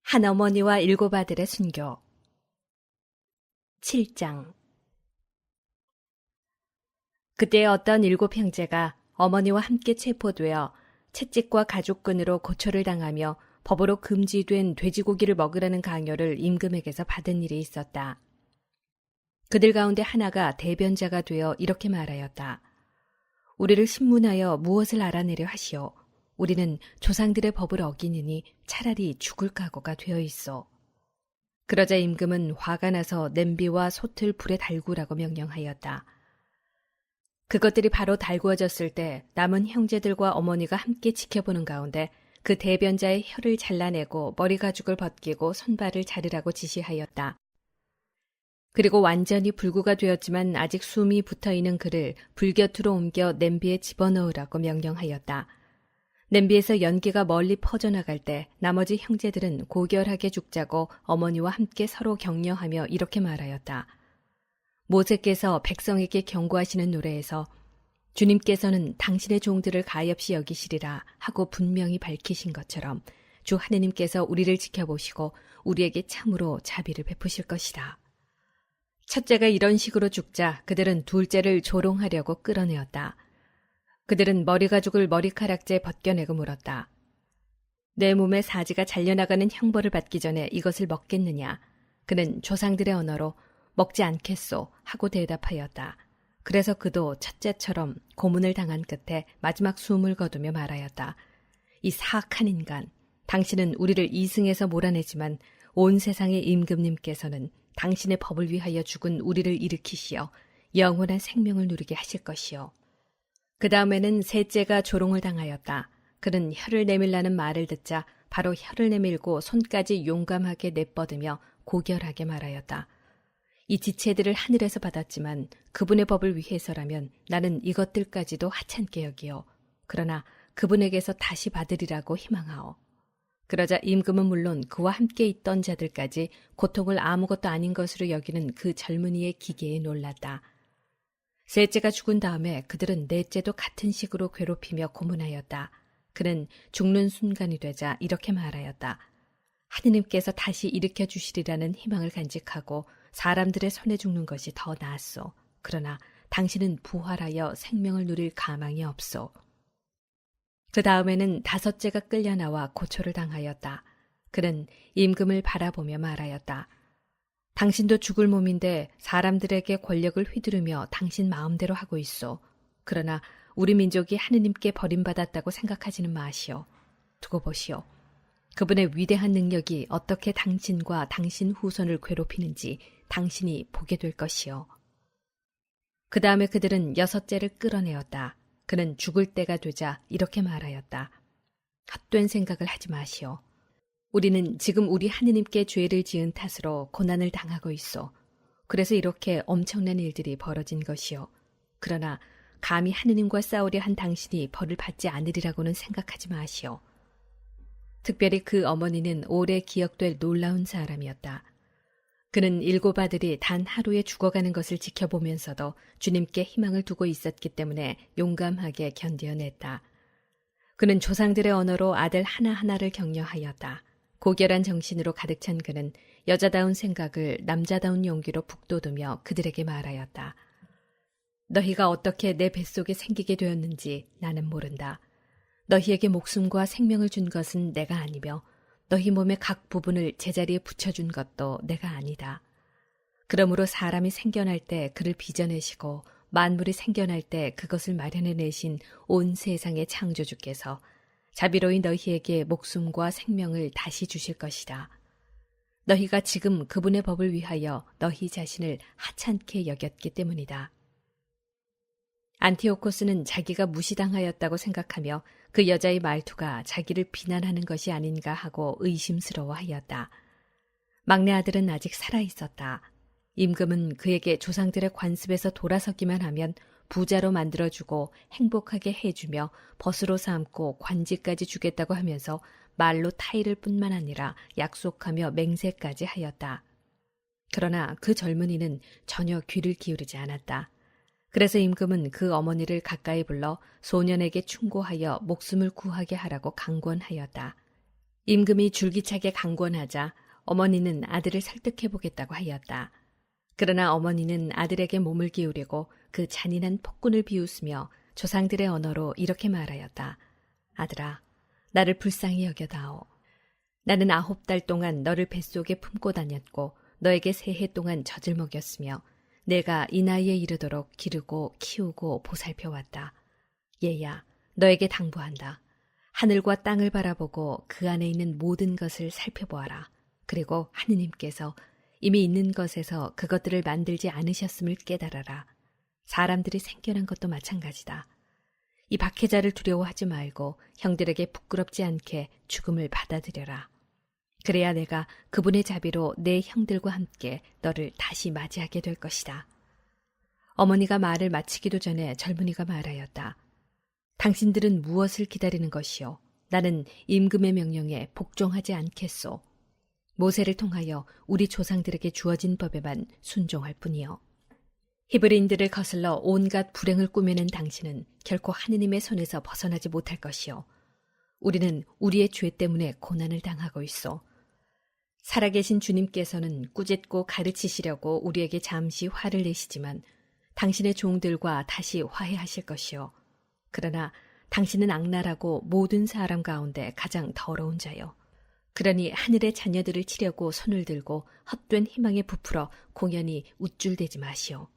한 어머니와 일곱 아들의 순교 7장. 그때 어떤 일곱 형제가 어머니와 함께 체포되어 채찍과 가죽끈으로 고초를 당하며 법으로 금지된 돼지고기를 먹으라는 강요를 임금에게서 받은 일이 있었다. 그들 가운데 하나가 대변자가 되어 이렇게 말하였다. 우리를 신문하여 무엇을 알아내려 하시오. 우리는 조상들의 법을 어기느니 차라리 죽을 각오가 되어 있어. 그러자 임금은 화가 나서 냄비와 솥을 불에 달구라고 명령하였다. 그것들이 바로 달구어졌을 때 남은 형제들과 어머니가 함께 지켜보는 가운데 그 대변자의 혀를 잘라내고 머리 가죽을 벗기고 손발을 자르라고 지시하였다. 그리고 완전히 불구가 되었지만 아직 숨이 붙어있는 그를 불 곁으로 옮겨 냄비에 집어넣으라고 명령하였다. 냄비에서 연기가 멀리 퍼져나갈 때 나머지 형제들은 고결하게 죽자고 어머니와 함께 서로 격려하며 이렇게 말하였다. 모세께서 백성에게 경고하시는 노래에서 주님께서는 당신의 종들을 가엾이 여기시리라 하고 분명히 밝히신 것처럼 주 하느님께서 우리를 지켜보시고 우리에게 참으로 자비를 베푸실 것이다. 첫째가 이런 식으로 죽자 그들은 둘째를 조롱하려고 끌어내었다. 그들은 머리 가죽을 머리카락째 벗겨내고 물었다. 내 몸에 사지가 잘려나가는 형벌을 받기 전에 이것을 먹겠느냐? 그는 조상들의 언어로 먹지 않겠소 하고 대답하였다. 그래서 그도 첫째처럼 고문을 당한 끝에 마지막 숨을 거두며 말하였다. 이 사악한 인간, 당신은 우리를 이승에서 몰아내지만 온 세상의 임금님께서는 당신의 법을 위하여 죽은 우리를 일으키시어 영원한 생명을 누리게 하실 것이요. 그 다음에는 셋째가 조롱을 당하였다. 그는 혀를 내밀라는 말을 듣자 바로 혀를 내밀고 손까지 용감하게 내뻗으며 고결하게 말하였다. 이 지체들을 하늘에서 받았지만 그분의 법을 위해서라면 나는 이것들까지도 하찮게 여기요. 그러나 그분에게서 다시 받으리라고 희망하오. 그러자 임금은 물론 그와 함께 있던 자들까지 고통을 아무것도 아닌 것으로 여기는 그 젊은이의 기계에 놀랐다. 셋째가 죽은 다음에 그들은 넷째도 같은 식으로 괴롭히며 고문하였다. 그는 죽는 순간이 되자 이렇게 말하였다. 하느님께서 다시 일으켜 주시리라는 희망을 간직하고 사람들의 손에 죽는 것이 더 나았소. 그러나 당신은 부활하여 생명을 누릴 가망이 없소. 그 다음에는 다섯째가 끌려나와 고초를 당하였다. 그는 임금을 바라보며 말하였다. 당신도 죽을 몸인데 사람들에게 권력을 휘두르며 당신 마음대로 하고 있소. 그러나 우리 민족이 하느님께 버림받았다고 생각하지는 마시오. 두고 보시오. 그분의 위대한 능력이 어떻게 당신과 당신 후손을 괴롭히는지 당신이 보게 될 것이요. 그 다음에 그들은 여섯째를 끌어내었다. 그는 죽을 때가 되자 이렇게 말하였다. 헛된 생각을 하지 마시오. 우리는 지금 우리 하느님께 죄를 지은 탓으로 고난을 당하고 있어. 그래서 이렇게 엄청난 일들이 벌어진 것이요. 그러나 감히 하느님과 싸우려 한 당신이 벌을 받지 않으리라고는 생각하지 마시오. 특별히 그 어머니는 오래 기억될 놀라운 사람이었다. 그는 일곱 아들이 단 하루에 죽어가는 것을 지켜보면서도 주님께 희망을 두고 있었기 때문에 용감하게 견뎌냈다. 그는 조상들의 언어로 아들 하나하나를 격려하였다. 고결한 정신으로 가득 찬 그는 여자다운 생각을 남자다운 용기로 북돋우며 그들에게 말하였다. 너희가 어떻게 내 뱃속에 생기게 되었는지 나는 모른다. 너희에게 목숨과 생명을 준 것은 내가 아니며 너희 몸의 각 부분을 제자리에 붙여준 것도 내가 아니다. 그러므로 사람이 생겨날 때 그를 빚어내시고 만물이 생겨날 때 그것을 마련해내신 온 세상의 창조주께서 자비로이 너희에게 목숨과 생명을 다시 주실 것이다. 너희가 지금 그분의 법을 위하여 너희 자신을 하찮게 여겼기 때문이다. 안티오코스는 자기가 무시당하였다고 생각하며 그 여자의 말투가 자기를 비난하는 것이 아닌가 하고 의심스러워하였다. 막내 아들은 아직 살아있었다. 임금은 그에게 조상들의 관습에서 돌아서기만 하면 부자로 만들어주고 행복하게 해주며 벗으로 삼고 관지까지 주겠다고 하면서 말로 타이를 뿐만 아니라 약속하며 맹세까지 하였다. 그러나 그 젊은이는 전혀 귀를 기울이지 않았다. 그래서 임금은 그 어머니를 가까이 불러 소년에게 충고하여 목숨을 구하게 하라고 강권하였다. 임금이 줄기차게 강권하자 어머니는 아들을 설득해보겠다고 하였다. 그러나 어머니는 아들에게 몸을 기울이고 그 잔인한 폭군을 비웃으며 조상들의 언어로 이렇게 말하였다. 아들아, 나를 불쌍히 여겨다오. 나는 9달 동안 너를 뱃속에 품고 다녔고 너에게 3해 동안 젖을 먹였으며 내가 이 나이에 이르도록 기르고 키우고 보살펴왔다. 얘야, 너에게 당부한다. 하늘과 땅을 바라보고 그 안에 있는 모든 것을 살펴보아라. 그리고 하느님께서 이미 있는 것에서 그것들을 만들지 않으셨음을 깨달아라. 사람들이 생겨난 것도 마찬가지다. 이 박해자를 두려워하지 말고 형들에게 부끄럽지 않게 죽음을 받아들여라. 그래야 내가 그분의 자비로 내 형들과 함께 너를 다시 맞이하게 될 것이다. 어머니가 말을 마치기도 전에 젊은이가 말하였다. 당신들은 무엇을 기다리는 것이요? 나는 임금의 명령에 복종하지 않겠소. 모세를 통하여 우리 조상들에게 주어진 법에만 순종할 뿐이요. 히브리인들을 거슬러 온갖 불행을 꾸며낸 당신은 결코 하느님의 손에서 벗어나지 못할 것이요. 우리는 우리의 죄 때문에 고난을 당하고 있어. 살아계신 주님께서는 꾸짖고 가르치시려고 우리에게 잠시 화를 내시지만 당신의 종들과 다시 화해하실 것이요. 그러나 당신은 악랄하고 모든 사람 가운데 가장 더러운 자요. 그러니 하늘의 자녀들을 치려고 손을 들고 헛된 희망에 부풀어 공연히 우쭐대지 마시오.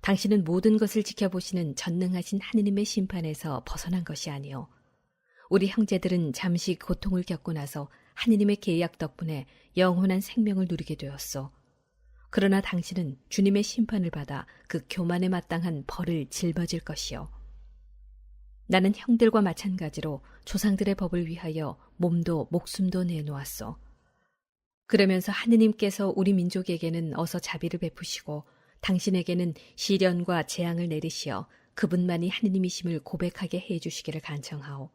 당신은 모든 것을 지켜보시는 전능하신 하느님의 심판에서 벗어난 것이 아니오. 우리 형제들은 잠시 고통을 겪고 나서 하느님의 계약 덕분에 영원한 생명을 누리게 되었소. 그러나 당신은 주님의 심판을 받아 그 교만에 마땅한 벌을 짊어질 것이요. 나는 형들과 마찬가지로 조상들의 법을 위하여 몸도 목숨도 내놓았소. 그러면서 하느님께서 우리 민족에게는 어서 자비를 베푸시고 당신에게는 시련과 재앙을 내리시어 그분만이 하느님이심을 고백하게 해주시기를 간청하오.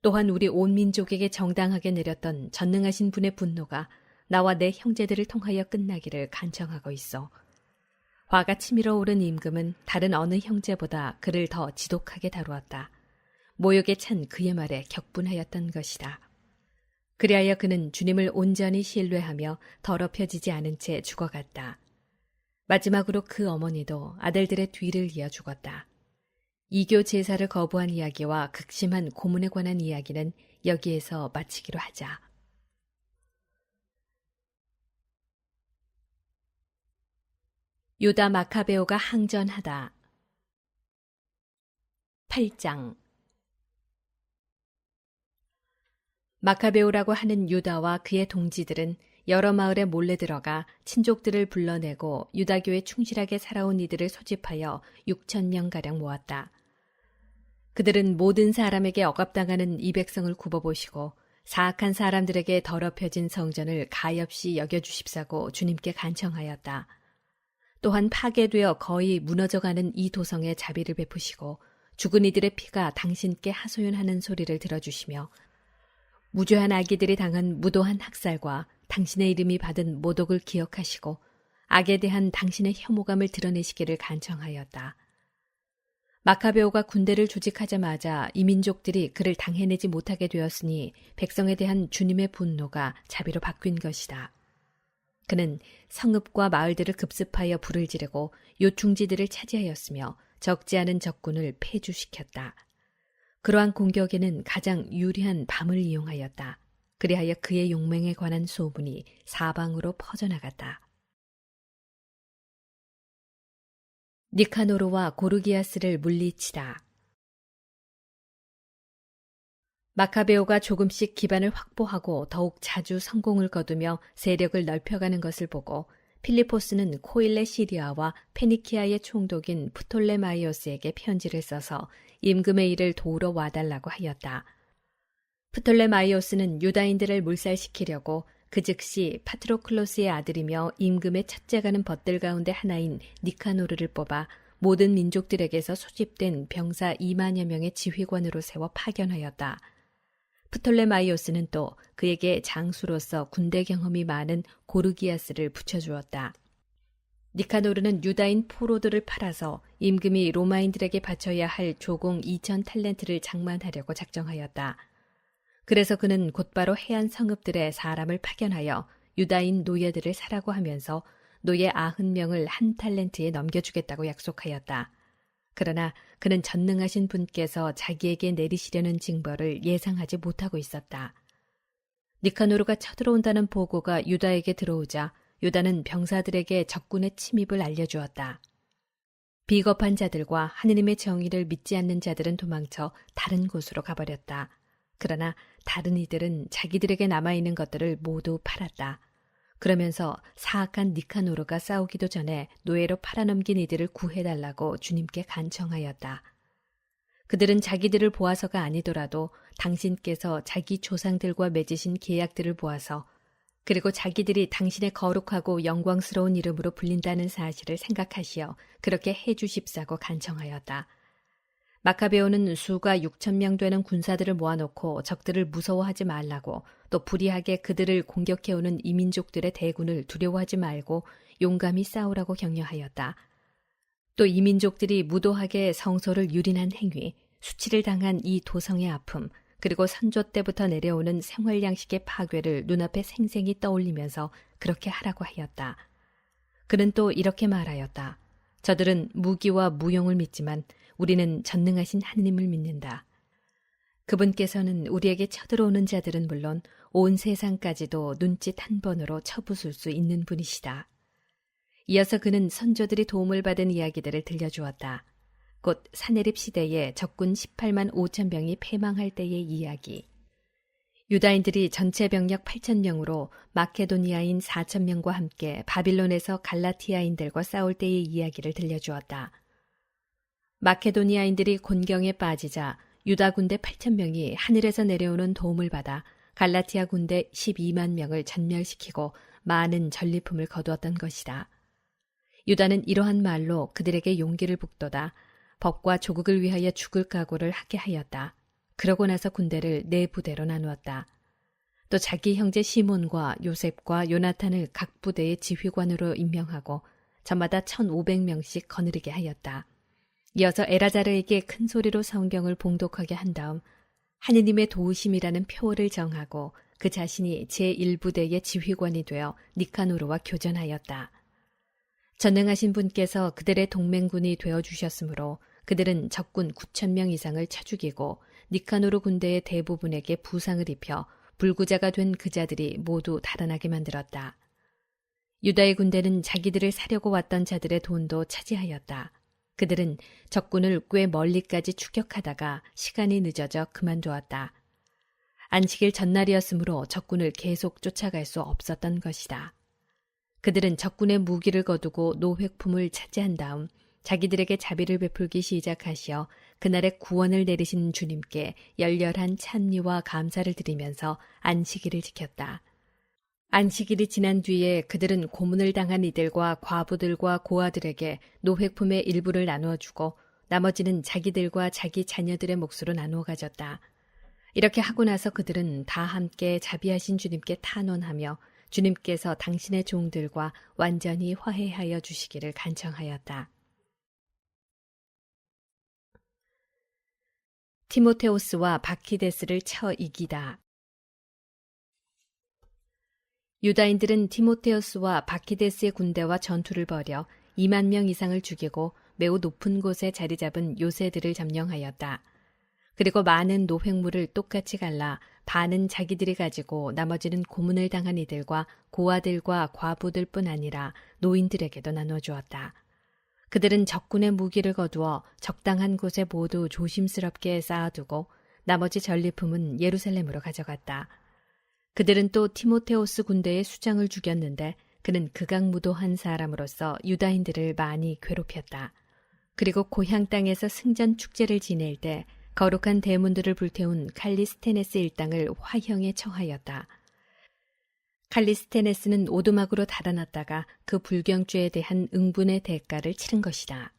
또한 우리 온 민족에게 정당하게 내렸던 전능하신 분의 분노가 나와 내 형제들을 통하여 끝나기를 간청하고 있어. 화가 치밀어 오른 임금은 다른 어느 형제보다 그를 더 지독하게 다루었다. 모욕에 찬 그의 말에 격분하였던 것이다. 그리하여 그는 주님을 온전히 신뢰하며 더럽혀지지 않은 채 죽어갔다. 마지막으로 그 어머니도 아들들의 뒤를 이어 죽었다. 이교 제사를 거부한 이야기와 극심한 고문에 관한 이야기는 여기에서 마치기로 하자. 유다 마카베오가 항전하다. 8장. 마카베오라고 하는 유다와 그의 동지들은 여러 마을에 몰래 들어가 친족들을 불러내고 유다교에 충실하게 살아온 이들을 소집하여 6,000명가량 모았다. 그들은 모든 사람에게 억압당하는 이 백성을 굽어보시고 사악한 사람들에게 더럽혀진 성전을 가엾이 여겨주십사고 주님께 간청하였다. 또한 파괴되어 거의 무너져가는 이 도성에 자비를 베푸시고 죽은 이들의 피가 당신께 하소연하는 소리를 들어주시며 무죄한 아기들이 당한 무도한 학살과 당신의 이름이 받은 모독을 기억하시고 악에 대한 당신의 혐오감을 드러내시기를 간청하였다. 마카베오가 군대를 조직하자마자 이 민족들이 그를 당해내지 못하게 되었으니 백성에 대한 주님의 분노가 자비로 바뀐 것이다. 그는 성읍과 마을들을 급습하여 불을 지르고 요충지들을 차지하였으며 적지 않은 적군을 폐주시켰다. 그러한 공격에는 가장 유리한 밤을 이용하였다. 그리하여 그의 용맹에 관한 소문이 사방으로 퍼져나갔다. 니카노르와 고르기아스를 물리치다. 마카베오가 조금씩 기반을 확보하고 더욱 자주 성공을 거두며 세력을 넓혀가는 것을 보고 필리포스는 코일레 시리아와 페니키아의 총독인 프톨레마이오스에게 편지를 써서 임금의 일을 도우러 와달라고 하였다. 프톨레마이오스는 유다인들을 몰살시키려고 그 즉시 파트로클로스의 아들이며 임금의 첫째가는 벗들 가운데 하나인 니카노르를 뽑아 모든 민족들에게서 소집된 병사 2만여 명의 지휘관으로 세워 파견하였다. 프톨레마이오스는 또 그에게 장수로서 군대 경험이 많은 고르기아스를 붙여주었다. 니카노르는 유다인 포로들을 팔아서 임금이 로마인들에게 바쳐야 할 조공 2,000 탈렌트를 장만하려고 작정하였다. 그래서 그는 곧바로 해안 성읍들의 사람을 파견하여 유다인 노예들을 사라고 하면서 노예 90명을 한 탈렌트에 넘겨주겠다고 약속하였다. 그러나 그는 전능하신 분께서 자기에게 내리시려는 징벌을 예상하지 못하고 있었다. 니카노르가 쳐들어온다는 보고가 유다에게 들어오자 유다는 병사들에게 적군의 침입을 알려주었다. 비겁한 자들과 하느님의 정의를 믿지 않는 자들은 도망쳐 다른 곳으로 가버렸다. 그러나 다른 이들은 자기들에게 남아있는 것들을 모두 팔았다. 그러면서 사악한 니카노르가 싸우기도 전에 노예로 팔아넘긴 이들을 구해달라고 주님께 간청하였다. 그들은 자기들을 보아서가 아니더라도 당신께서 자기 조상들과 맺으신 계약들을 보아서 그리고 자기들이 당신의 거룩하고 영광스러운 이름으로 불린다는 사실을 생각하시어 그렇게 해주십사고 간청하였다. 마카베오는 수가 6,000명 되는 군사들을 모아놓고 적들을 무서워하지 말라고 또 불의하게 그들을 공격해오는 이민족들의 대군을 두려워하지 말고 용감히 싸우라고 격려하였다. 또 이민족들이 무도하게 성소를 유린한 행위, 수치를 당한 이 도성의 아픔, 그리고 선조 때부터 내려오는 생활 양식의 파괴를 눈앞에 생생히 떠올리면서 그렇게 하라고 하였다. 그는 또 이렇게 말하였다. 저들은 무기와 무용을 믿지만 우리는 전능하신 하느님을 믿는다. 그분께서는 우리에게 쳐들어오는 자들은 물론 온 세상까지도 눈짓 한 번으로 쳐부술 수 있는 분이시다. 이어서 그는 선조들이 도움을 받은 이야기들을 들려주었다. 곧 사내립 시대에 적군 18만 5천 병이 패망할 때의 이야기. 유다인들이 전체 병력 8,000명으로 마케도니아인 4,000명과 함께 바빌론에서 갈라티아인들과 싸울 때의 이야기를 들려주었다. 마케도니아인들이 곤경에 빠지자 유다 군대 8,000명이 하늘에서 내려오는 도움을 받아 갈라티아 군대 12만 명을 전멸시키고 많은 전리품을 거두었던 것이다. 유다는 이러한 말로 그들에게 용기를 북돋아 법과 조국을 위하여 죽을 각오를 하게 하였다. 그러고 나서 군대를 네 부대로 나누었다. 또 자기 형제 시몬과 요셉과 요나탄을 각 부대의 지휘관으로 임명하고 저마다 1,500명씩 거느리게 하였다. 이어서 에라자르에게 큰 소리로 성경을 봉독하게 한 다음 하느님의 도우심이라는 표어를 정하고 그 자신이 제1부대의 지휘관이 되어 니카노르와 교전하였다. 전능하신 분께서 그들의 동맹군이 되어주셨으므로 그들은 적군 9,000명 이상을 쳐 죽이고 니카노르 군대의 대부분에게 부상을 입혀 불구자가 된 그 자들이 모두 달아나게 만들었다. 유다의 군대는 자기들을 사려고 왔던 자들의 돈도 차지하였다. 그들은 적군을 꽤 멀리까지 추격하다가 시간이 늦어져 그만두었다. 안식일 전날이었으므로 적군을 계속 쫓아갈 수 없었던 것이다. 그들은 적군의 무기를 거두고 노획품을 차지한 다음 자기들에게 자비를 베풀기 시작하시어 그날의 구원을 내리신 주님께 열렬한 찬미와 감사를 드리면서 안식일을 지켰다. 안식일이 지난 뒤에 그들은 고문을 당한 이들과 과부들과 고아들에게 노획품의 일부를 나누어 주고 나머지는 자기들과 자기 자녀들의 몫으로 나누어 가졌다. 이렇게 하고 나서 그들은 다 함께 자비하신 주님께 탄원하며 주님께서 당신의 종들과 완전히 화해하여 주시기를 간청하였다. 티모테오스와 바키데스를 쳐 이기다. 유다인들은 티모테오스와 바키데스의 군대와 전투를 벌여 2만 명 이상을 죽이고 매우 높은 곳에 자리 잡은 요새들을 점령하였다. 그리고 많은 노획물을 똑같이 갈라 반은 자기들이 가지고 나머지는 고문을 당한 이들과 고아들과 과부들뿐 아니라 노인들에게도 나눠 주었다. 그들은 적군의 무기를 거두어 적당한 곳에 모두 조심스럽게 쌓아두고 나머지 전리품은 예루살렘으로 가져갔다. 그들은 또 티모테오스 군대의 수장을 죽였는데 그는 극악무도한 사람으로서 유다인들을 많이 괴롭혔다. 그리고 고향 땅에서 승전 축제를 지낼 때 거룩한 대문들을 불태운 칼리스테네스 일당을 화형에 처하였다. 칼리스테네스는 오두막으로 달아났다가 그 불경죄에 대한 응분의 대가를 치른 것이다.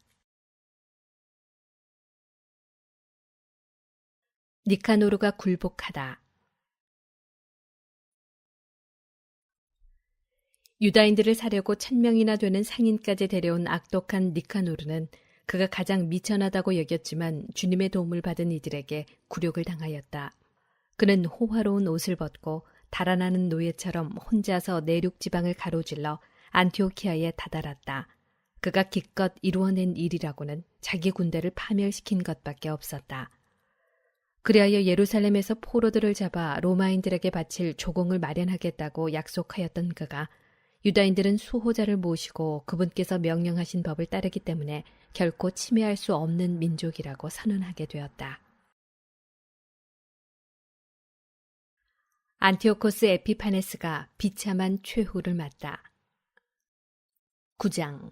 니카노르가 굴복하다. 유다인들을 사려고 1,000명이나 되는 상인까지 데려온 악독한 니카노르는 그가 가장 미천하다고 여겼지만 주님의 도움을 받은 이들에게 굴욕을 당하였다. 그는 호화로운 옷을 벗고 달아나는 노예처럼 혼자서 내륙 지방을 가로질러 안티오키아에 다다랐다. 그가 기껏 이루어낸 일이라고는 자기 군대를 파멸시킨 것밖에 없었다. 그리하여 예루살렘에서 포로들을 잡아 로마인들에게 바칠 조공을 마련하겠다고 약속하였던 그가 유다인들은 수호자를 모시고 그분께서 명령하신 법을 따르기 때문에 결코 침해할 수 없는 민족이라고 선언하게 되었다. 안티오코스 에피파네스가 비참한 최후를 맞다. 9장.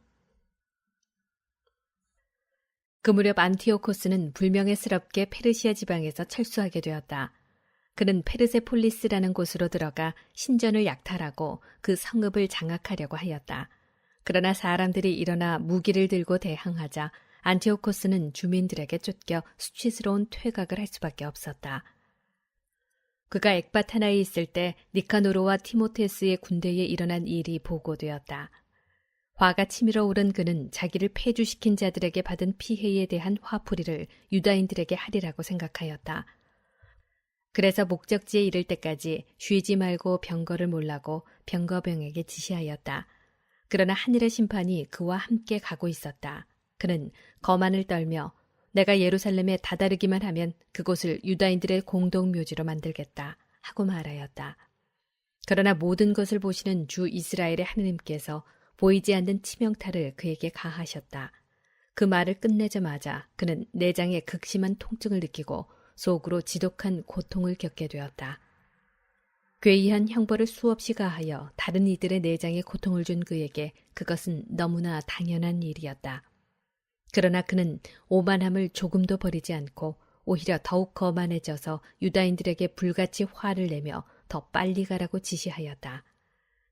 그 무렵 안티오코스는 불명예스럽게 페르시아 지방에서 철수하게 되었다. 그는 페르세폴리스라는 곳으로 들어가 신전을 약탈하고 그 성읍을 장악하려고 하였다. 그러나 사람들이 일어나 무기를 들고 대항하자 안티오코스는 주민들에게 쫓겨 수치스러운 퇴각을 할 수밖에 없었다. 그가 엑바타나에 있을 때 니카노로와 티모테스의 군대에 일어난 일이 보고되었다. 화가 치밀어 오른 그는 자기를 폐주시킨 자들에게 받은 피해에 대한 화풀이를 유다인들에게 하리라고 생각하였다. 그래서 목적지에 이를 때까지 쉬지 말고 병거를 몰라고 병거병에게 지시하였다. 그러나 하늘의 심판이 그와 함께 가고 있었다. 그는 거만을 떨며 내가 예루살렘에 다다르기만 하면 그곳을 유다인들의 공동묘지로 만들겠다 하고 말하였다. 그러나 모든 것을 보시는 주 이스라엘의 하느님께서 보이지 않는 치명타를 그에게 가하셨다. 그 말을 끝내자마자 그는 내장에 극심한 통증을 느끼고 속으로 지독한 고통을 겪게 되었다. 괴이한 형벌을 수없이 가하여 다른 이들의 내장에 고통을 준 그에게 그것은 너무나 당연한 일이었다. 그러나 그는 오만함을 조금도 버리지 않고 오히려 더욱 거만해져서 유다인들에게 불같이 화를 내며 더 빨리 가라고 지시하였다.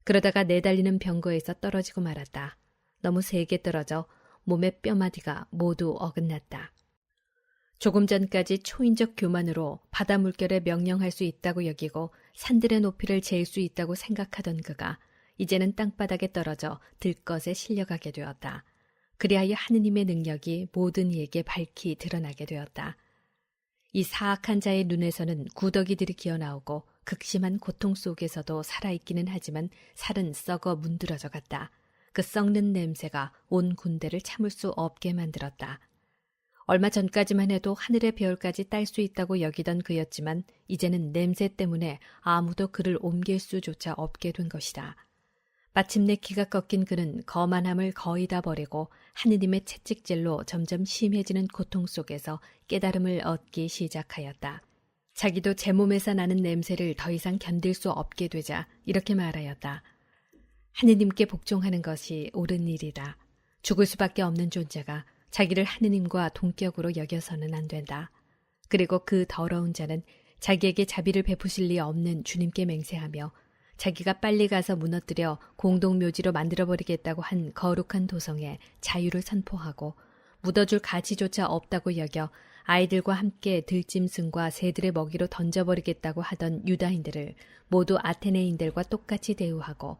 그러다가 내달리는 병거에서 떨어지고 말았다. 너무 세게 떨어져 몸의 뼈마디가 모두 어긋났다. 조금 전까지 초인적 교만으로 바다 물결에 명령할 수 있다고 여기고 산들의 높이를 잴 수 있다고 생각하던 그가 이제는 땅바닥에 떨어져 들것에 실려가게 되었다. 그리하여 하느님의 능력이 모든 이에게 밝히 드러나게 되었다. 이 사악한 자의 눈에서는 구더기들이 기어나오고 극심한 고통 속에서도 살아있기는 하지만 살은 썩어 문드러져 갔다. 그 썩는 냄새가 온 군대를 참을 수 없게 만들었다. 얼마 전까지만 해도 하늘의 별까지 딸 수 있다고 여기던 그였지만 이제는 냄새 때문에 아무도 그를 옮길 수조차 없게 된 것이다. 마침내 기가 꺾인 그는 거만함을 거의 다 버리고 하느님의 채찍질로 점점 심해지는 고통 속에서 깨달음을 얻기 시작하였다. 자기도 제 몸에서 나는 냄새를 더 이상 견딜 수 없게 되자 이렇게 말하였다. 하느님께 복종하는 것이 옳은 일이다. 죽을 수밖에 없는 존재가 자기를 하느님과 동격으로 여겨서는 안 된다. 그리고 그 더러운 자는 자기에게 자비를 베푸실 리 없는 주님께 맹세하며 자기가 빨리 가서 무너뜨려 공동묘지로 만들어버리겠다고 한 거룩한 도성에 자유를 선포하고 묻어줄 가치조차 없다고 여겨 아이들과 함께 들짐승과 새들의 먹이로 던져버리겠다고 하던 유다인들을 모두 아테네인들과 똑같이 대우하고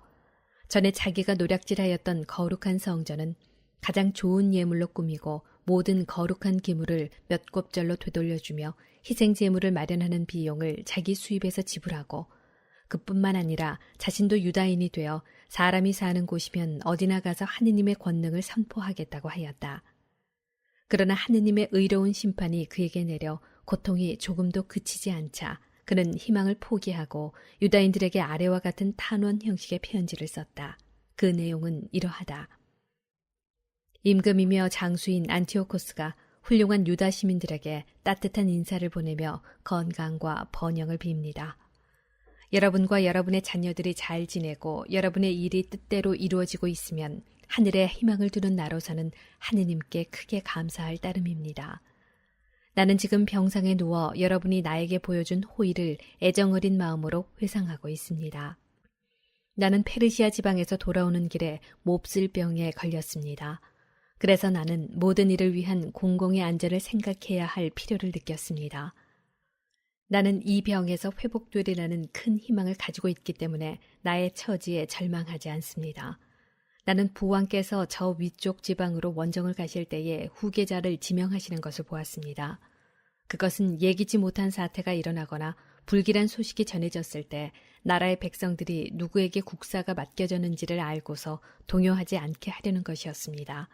전에 자기가 노략질하였던 거룩한 성전은 가장 좋은 예물로 꾸미고 모든 거룩한 기물을 몇 곱절로 되돌려주며 희생제물을 마련하는 비용을 자기 수입에서 지불하고 그뿐만 아니라 자신도 유다인이 되어 사람이 사는 곳이면 어디나 가서 하느님의 권능을 선포하겠다고 하였다. 그러나 하느님의 의로운 심판이 그에게 내려 고통이 조금도 그치지 않자 그는 희망을 포기하고 유다인들에게 아래와 같은 탄원 형식의 편지를 썼다. 그 내용은 이러하다. 임금이며 장수인 안티오코스가 훌륭한 유다 시민들에게 따뜻한 인사를 보내며 건강과 번영을 빕니다. 여러분과 여러분의 자녀들이 잘 지내고 여러분의 일이 뜻대로 이루어지고 있으면 하늘에 희망을 두는 나로서는 하느님께 크게 감사할 따름입니다. 나는 지금 병상에 누워 여러분이 나에게 보여준 호의를 애정어린 마음으로 회상하고 있습니다. 나는 페르시아 지방에서 돌아오는 길에 몹쓸 병에 걸렸습니다. 그래서 나는 모든 일을 위한 공공의 안전을 생각해야 할 필요를 느꼈습니다. 나는 이 병에서 회복되리라는 큰 희망을 가지고 있기 때문에 나의 처지에 절망하지 않습니다. 나는 부왕께서 저 위쪽 지방으로 원정을 가실 때에 후계자를 지명하시는 것을 보았습니다. 그것은 예기치 못한 사태가 일어나거나 불길한 소식이 전해졌을 때 나라의 백성들이 누구에게 국사가 맡겨졌는지를 알고서 동요하지 않게 하려는 것이었습니다.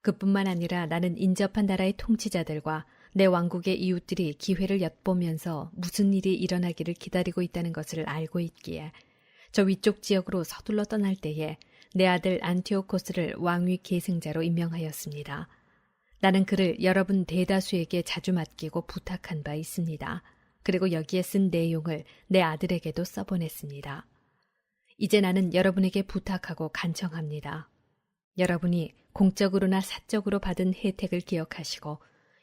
그뿐만 아니라 나는 인접한 나라의 통치자들과 내 왕국의 이웃들이 기회를 엿보면서 무슨 일이 일어나기를 기다리고 있다는 것을 알고 있기에 저 위쪽 지역으로 서둘러 떠날 때에 내 아들 안티오코스를 왕위 계승자로 임명하였습니다. 나는 그를 여러분 대다수에게 자주 맡기고 부탁한 바 있습니다. 그리고 여기에 쓴 내용을 내 아들에게도 써보냈습니다. 이제 나는 여러분에게 부탁하고 간청합니다. 여러분이 공적으로나 사적으로 받은 혜택을 기억하시고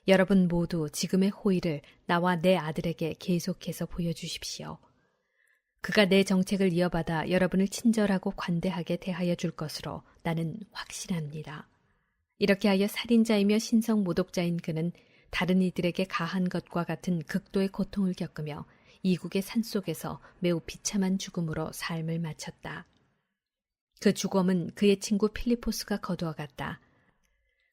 여러분 모두 지금의 호의를 나와 내 아들에게 계속해서 보여주십시오. 그가 내 정책을 이어받아 여러분을 친절하고 관대하게 대하여 줄 것으로 나는 확신합니다. 이렇게 하여 살인자이며 신성 모독자인 그는 다른 이들에게 가한 것과 같은 극도의 고통을 겪으며 이국의 산속에서 매우 비참한 죽음으로 삶을 마쳤다. 그 죽음은 그의 친구 필리포스가 거두어갔다.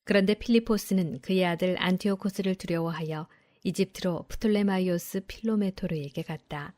그런데 필리포스는 그의 아들 안티오코스를 두려워하여 이집트로 프톨레마이오스 필로메토르에게 갔다.